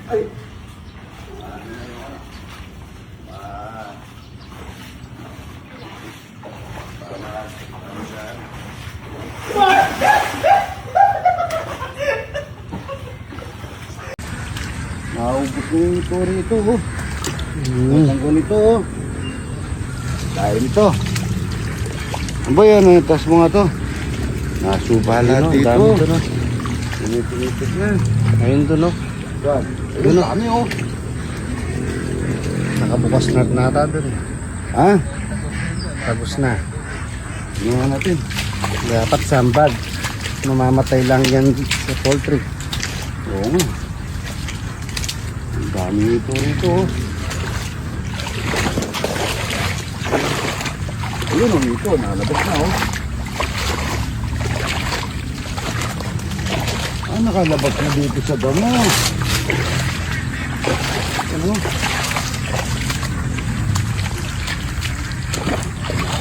Ay! Naubos ko yung ito rito, oh. Ang ganito, oh. Dahil ito. Ano ba yan? Tas mga to. Nasubala dito. Pinipinipit na. Ayun doon, no? Saan? Ayun, dami, oh. Nakabukas na nata doon. Ha? Tapos na. Tingnan natin. Dapat sambag. Mamamatay lang yan sa poultry. Oo nga. Ang dami ito rito, oh. Ayun, oh, ito. Nalabas na, oh. Ah, nakalabas na dito sa damo. Ano?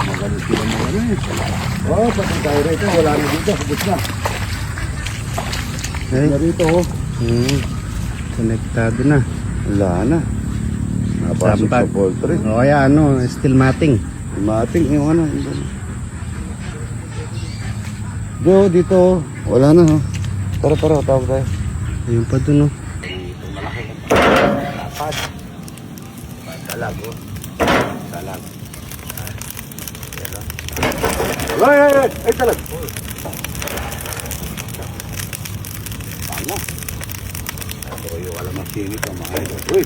Magalit sila mga ano eh. Oh, pati tayo rito. Wala na dito. Sabot na. Ay. Na rito, oh. Konektado na. Wala na. Napasok sa Sambag. poultry. O kaya ano, steel matting. Mating yung ano. Do, dito, oh. Wala na, oh. Tara, tawag tayo. Ayun pa doon, no? Ito malaki. Lapad. Dalag, oh. Dalag. Ay, dalag. Tama. Ito yung alam ang sinit ang mga ito. Uy.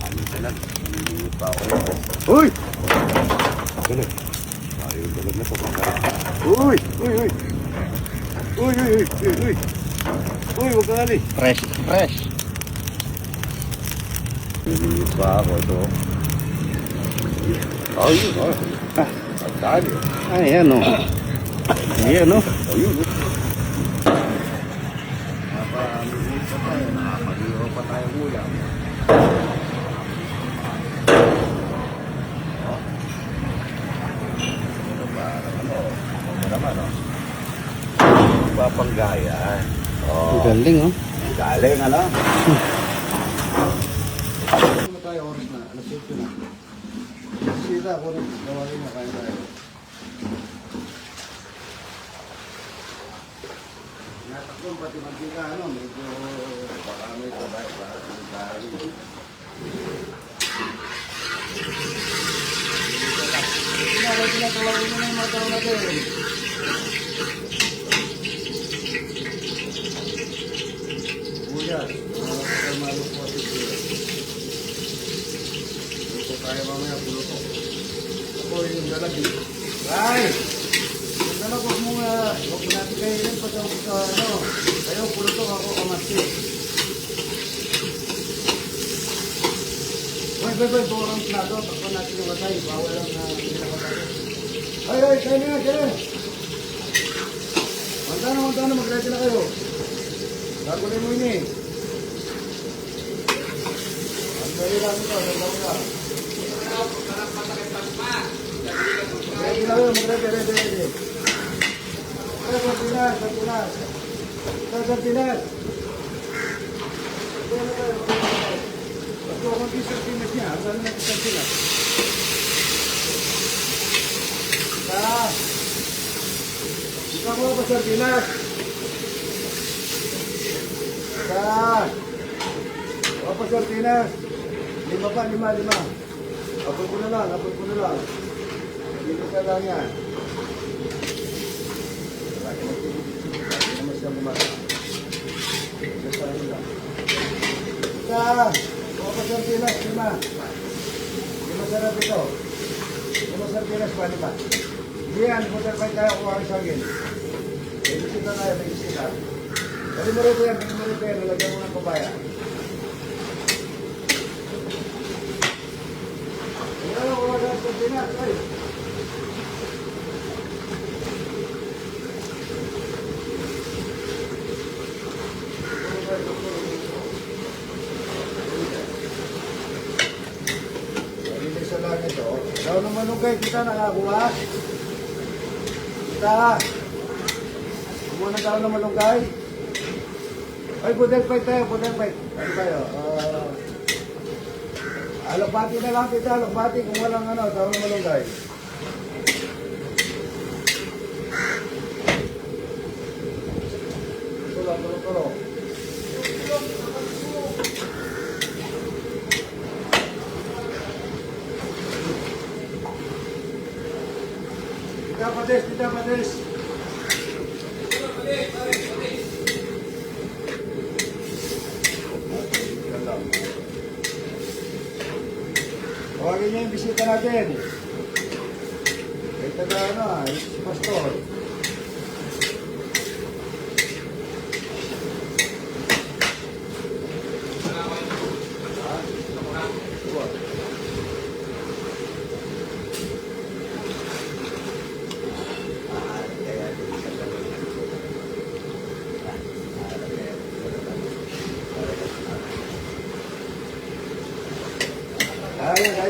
Ano dalag? Hindi pa ako. Uy! Dalag. Ayaw dalag na ito. Uy! Uy, huwag ka gali. Fresh. Hindi pa ako ito. Ayun. Ang dali. Ay, ano? Ayan, no? Ayun. Napamigit pa tayo. Nakapaliho pa tayong ulam. Ano naman, oh. Papanggaya. Ang galing, oh. Galing, ano? Ano tayo oras na? Alas 8 na. Sita ako rin. Gawalin na kain tayo. Natakong pati mantika, ano? Medyo baka may tabay. Baka may bahay. Tinatawagin mo na yung matang natin. Buyas. Malok po at ito. Ito tayo mamaya puluto. Ako yung dalagi. Ay! Yung dalag huwag mo nga. Huwag mo natin kayo rin pag ano. Kayo puluto ako kamasti. Boy, borang plato. Takpan natin yung matay. Bawal lang na pinakatayo. Ay, kayo na. Magkano, mag-ready na kayo. Gagulin mo ini. Ang dali lang ito, mag-ready na kayo, mag-ready. Sardinas. Ito akong sardinas niya. Saan natin sardinas? Ikaw mo ba sardinas? Apa sardinas? Lima. Apol ko na lang. Dito ka lang yan. Hindi naman siya bumasa. Sasahin lang. Apa sardinas? Lima sarap ito. Lima sardinas pa, lima. Yan, butter pa tayo kuha sa akin. May bisita. Bali mo rito yan, nalagyan mo ng papaya. Ayan ako kuha sa sardinas, ay. Malinis sa langit, oh. Daw ng manugay, kita nakakuha. Kita. Kumuha na daw ng malunggay. Ay, budel fight tayo, budel fight. Ano tayo? Alokbati na lang kita, alokbati kung walang ano, tawag na malunggay. Tulong. Tita Pades. Tawagin niyo yung bisita natin. Ito na ano, si Pastor.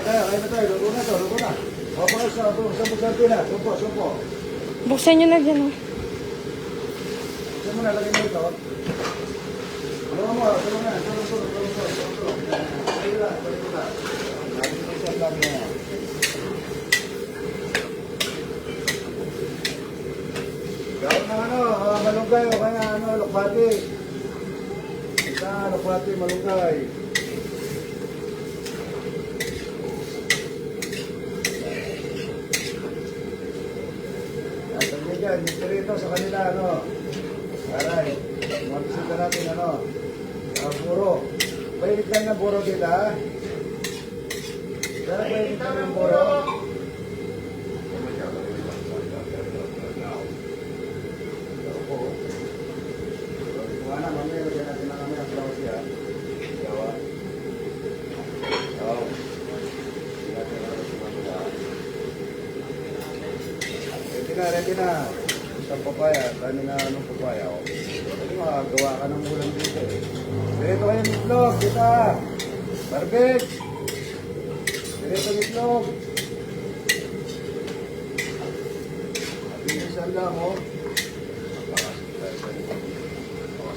Kaya na tayo, luto na. Papakal sa buksan na, sumpo. Buksan nyo na dyan, oh. Buksan mo na, lagay mo ito. Tulungan mo, tulong. Ayun lang. Lagay mo siya lang yan. Gawin ng ano, malunggay o kaya ano, lokbati. Isa, lokbati, malunggay. Yan, dito sa kanila, ano, aray, mabisita natin, ano, buro. Painit kayo ng buro dito, ha? Dara, painit kayo ng buro. Kung ano, mamaya, lagyan natin na kami ang flowers yan. Gawa. Oo. Ready na. Isang papaya. Tani na anong papaya. Gawa ka ng ulam dito. Direto kayo ng itlog. Kita. Barbet. Direto ng itlog. Pinisan lang, oh.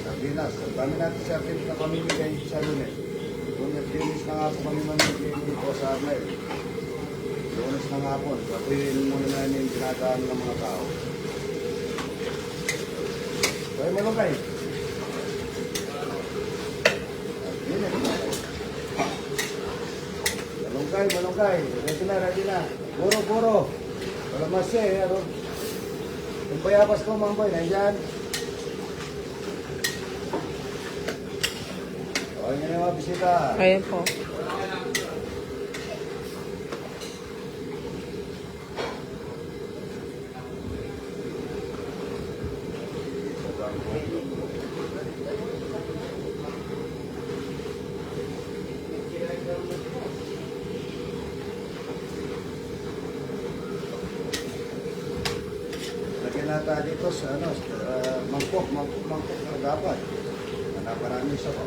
Sardinas. Ang dami natin sardinas na kami bigay sa lunes. Lunes na nga po kami mamigay dito sa Arnel. Lunes ng hapon, sabihin muna na yung ginagawa ng mga tao. Kaya malunggay. Malunggay. Ready na. Buro. Kalamas eh. Yung bayabas ko, mamboy, nandiyan. O, yun yung mga bisita. Ayan po. Lagyan natin dito sa ano, mangkok na dapat. Naparami siya po.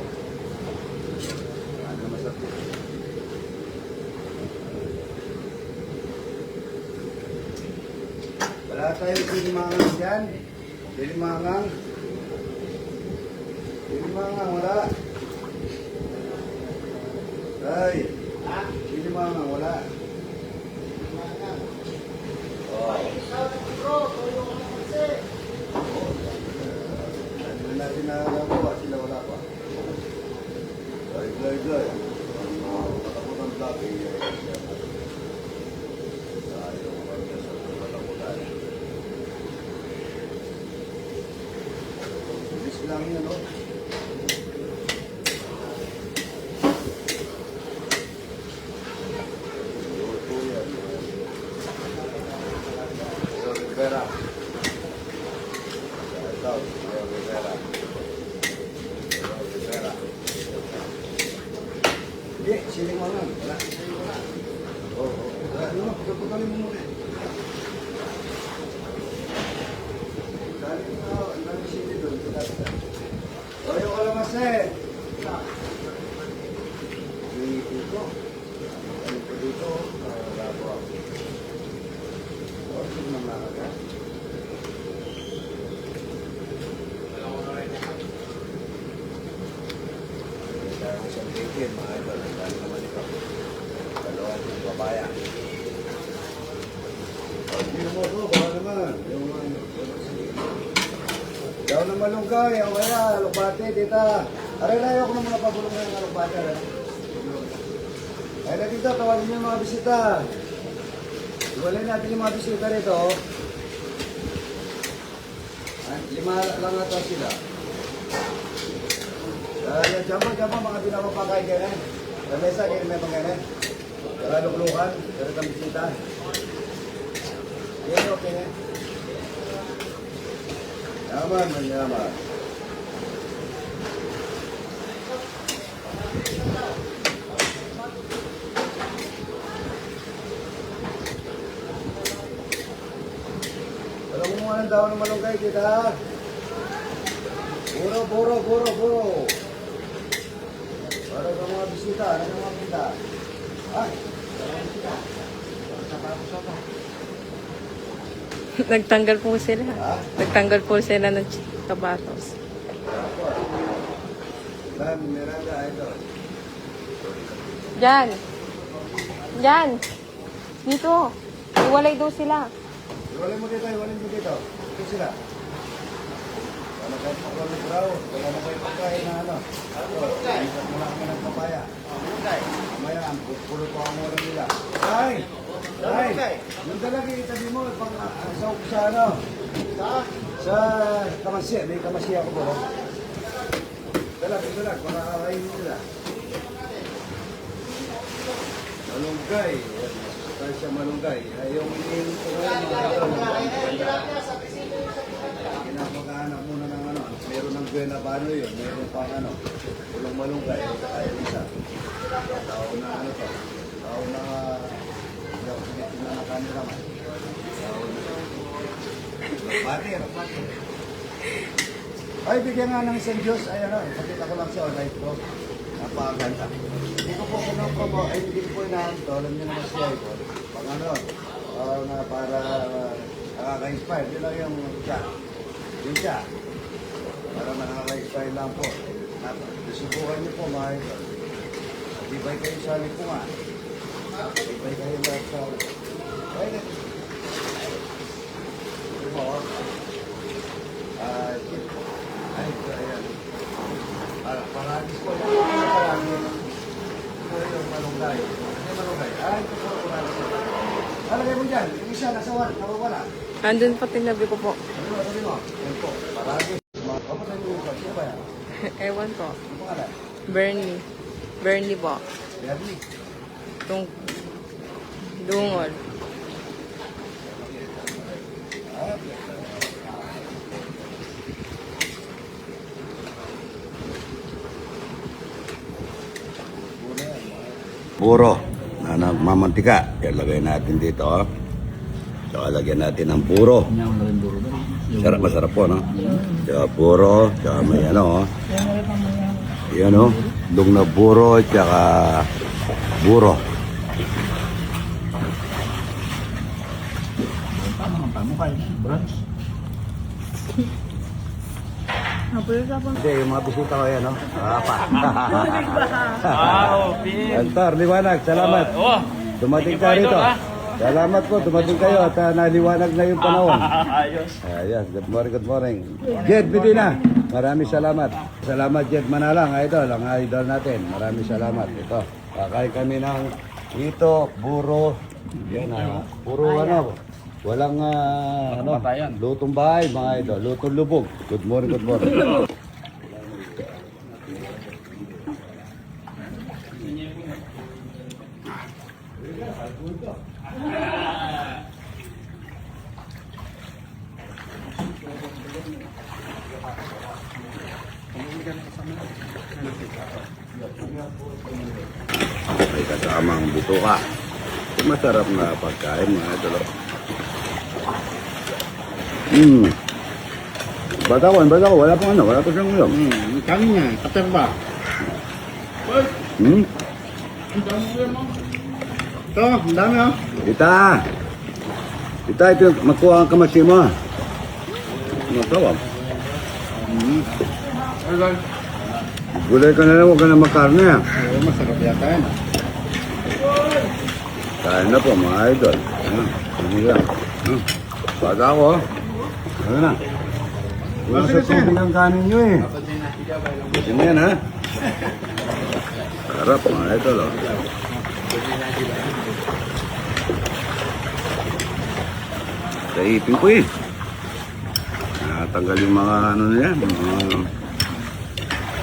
Ano masarap. Wala tayong silimangang dyan. Silimangang, wala. Ay, silimangang, wala. Ano natin nagawa, sila wala pa. Ay. Matapot ang vlog, lang yan, no? Rivera. Hindi, siling mo lang. Wala. Oo. Ano, pagkakalin mo muna. Dali mo, ang dami sili doon. O, yung kalamas eh. Dito. Dito. Labo ako. O, tignan na ka. chicken, mga idol. Dahil naman ito. Dalawang papaya. Hindi mo ito, baka naman. Daw na malunggay, o kaya, alupate, tita. Aray na, ayoko na mga pabulong ng alupate. Ay na dito, tawagin niyo yung mga bisita. Iwalay natin yung mga bisita rito. Ay, 5 lang ata sila. Jamba, mga pinapapakain ganyan. Sa mesa, ganyan may mga ganyan. Para luklukan, pero kang bisita. Yan, okay na. Yaman, manyaman. Alam mo nga ng daw ng malunggay, kita. Puro. Para sa mga bisita, ano mga bisita? Ay, Nagtanggal po sila. Ha? Nagtanggal po sila ng sapatos. Miranda, ito. Diyan. Dito. Iwalay daw sila. Iwalay mo dito. Ito sila. Wala kayo pagkakas raw. Wala na kayo pagkain na ano. Isap mo lang kami ng papaya. Mamaya, puro pa ang mura nila. Ay! Yung talaga itabi mo, sa ano? Sa kamasya. May kamasya ako po. Dalag. Para kakain nila. Malunggay. Tayo siya malunggay. Yung iniinom ko ngayon, mga ito. Kinapaghahanap muna ng ano. Meron ng Buena Bano yun. Meron pang ano. Ulong malunggay. Tayo isa. Tao na ano to. Tao na... Hindi ako tinitingnan na camera man. Tao na... Batir. Ay, bigyan nga ng isang Diyos. Ay ano, pakita ko lang sa online ko. Napakaganda. Hindi ko po promo. Ay, hindi ko po inahanto. Alam niyo naman siya ito. Pag ano, na para nakaka-inspire. Yun lang yung siya. Yun siya. Para nakaka-inspire lang po. Susubukan niyo po mga ito. Ibay kayo sa lipungan. Ibay kayo lahat sa... Ay, ito po. Ayan. Paradis po. Ito yung malunggay. Ay, ito po. Alagay mo dyan. Yung isa, nasawan. Nawawala. Andun pa tinabi ko po. Sabi mo. Yan po. Paradis. Kapatay mo yung sino ba yan? Ewan po. Ano pangalan? Bernie po. Bernie. Dungol. Puro na nagmamantika. Yan, lagay natin dito. So, lagyan natin ng puro. Masarap po, no? Tsaka puro, tsaka may ano, yan, no? Dung na puro, tsaka puro. Hindi, yung mga bisita ko yan, no? Apa. Antar, liwanag, salamat. Dumating ka rito. Salamat po, dumating kayo at naliwanag na yung panahon. Ayos, good morning. Jed Medina, maraming salamat. Salamat Jed Manalang, idol, ang idol natin. Maraming salamat. Ito, kakain kami ng ito, buro. Yan, puro ano, walang lutong bahay, mga idol, lutong lubog. Good morning. May kasamang butuka. Masarap na pagkain, mga idol. Bata ko, wala pang ano, wala pa siyang ulam. Kami niya, kater ba? Ito, ang dami oh. Tita, ito magkuha ang kamasi mo. Masarap. Gulay ka na lang, huwag ka na magkarne. Oo, masarap yata yan. Kain na po mga idol. Ayan, hindi lang. Bata ako. Ayan na. Wala sa tubig ang kanin nyo eh. Buti na yan ha. Sarap mga idol oh. Kaipin ko eh. Natanggal yung mga ano na yan.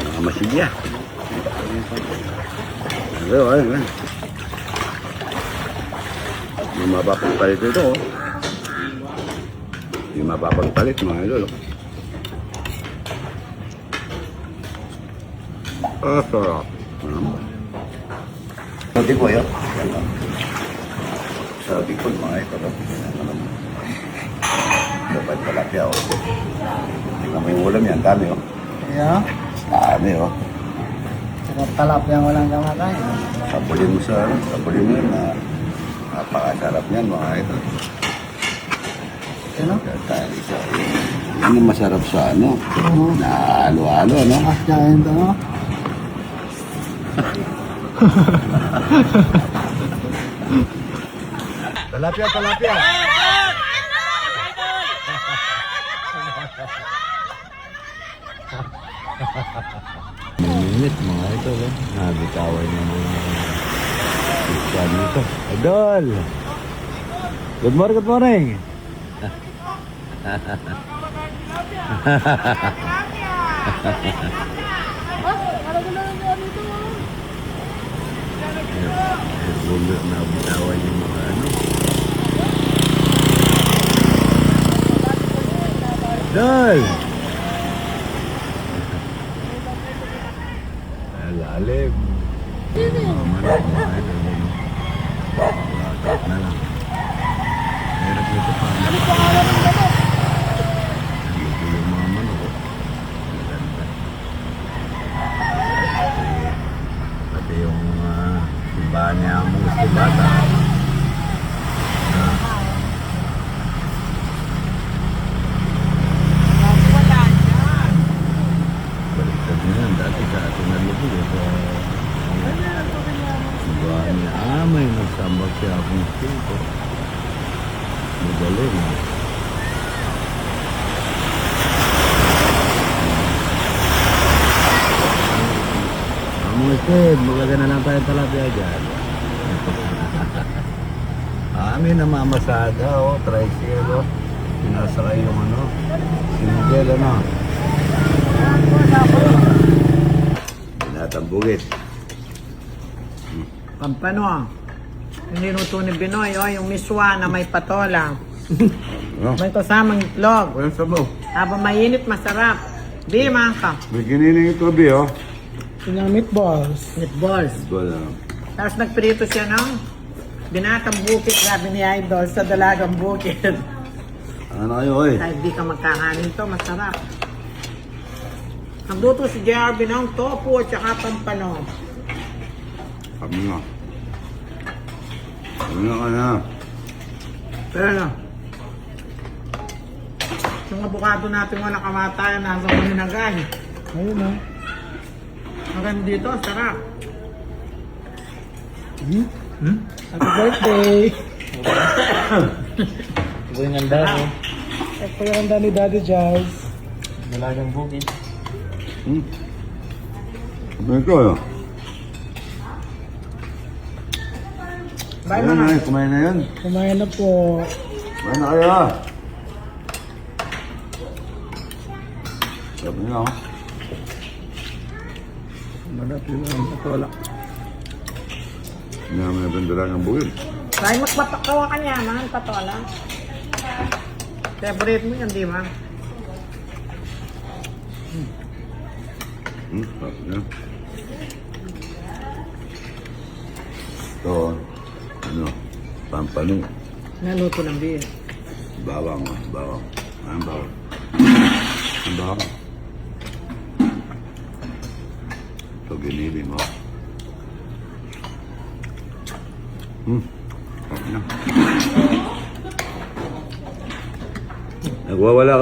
Mga masilya. Ayun, ayun. Yung mapapagpalit ito, oh. Yung mapapagpalit, mga idol, oh. Ah, sarap. Sabi ko, yun. Sabi ko, mga idol, oh. Dapat palapya, oh. Tingnan mo yung ulam yan, dami, oh. Yeah. Dami, oh. Sarap talapia walang kamakain. Sabulin mo sabulin mo yun, napakasarap niyan mga idol. Ano? Yan ang masarap sa ano, na halo-halo, no? Kain to, no? Talapia. Minit mga idol, eh. Nabitaway na mga picture nito. Idol! Good morning! Nabitaway yung mga ano. Idol! Lalim. Manok mga idol. Lagat na lang. Meron dito pa. Ito yung mga manok. Maganda. Pati yung simbahan niya ang gusto bata. Baliktad na yan. Dati sa atin nalubog. Simbahan niya. May nagsambag siya akong spirito. Magaling. Mga Steve, magaga na lang tayo talapia dyan. Amin namamasada, oh, tricycle, oh. Sinasakay yung ano, sinigel, ano. Tinatambugit. Pampano, yung niluto ni Binoy, oh, yung miswa na may patola. May kasamang itlog. Walang sabaw. Habang mainit, masarap. Di, ka. May giniling ito, Bi, oh. Yung meatballs. Meatballs. Wala. Tapos nagprito siya ng binatang bukit, sabi ni Idol, sa dalagang bukit. Ano kayo, oy? Kahit di ka magkakanin to, masarap. Nagluto si JRB ng tofu at saka pampano. Kami nga. Kami nga ka na. Pero ano, yung abukado natin walang kamatayan, nasa maninagay. Ayun, no? Maganda dito, sarap. Happy birthday! Ito yung handa, no? Ito yung handa ni Daddy Jazz. Dalagang bukid. Ito, oh. Bye, Ayan, mga. ay, kumain na yan. Kumain na po. Kumain na kayo, ah. Sabi niya, oh. Manap yun ang patola. Hindi naman nabendera ng bukid. Bye, magpapakawa ka niya, mga patola. Favorite mo yan, di ba? Sabi niya. Ito, ano, pampano. Naluto ng beer. Bawang, oh, bawang. Ang bawang. Ang bawang. Ito, giniling, oh. Sabi niya. Nagwawala ka.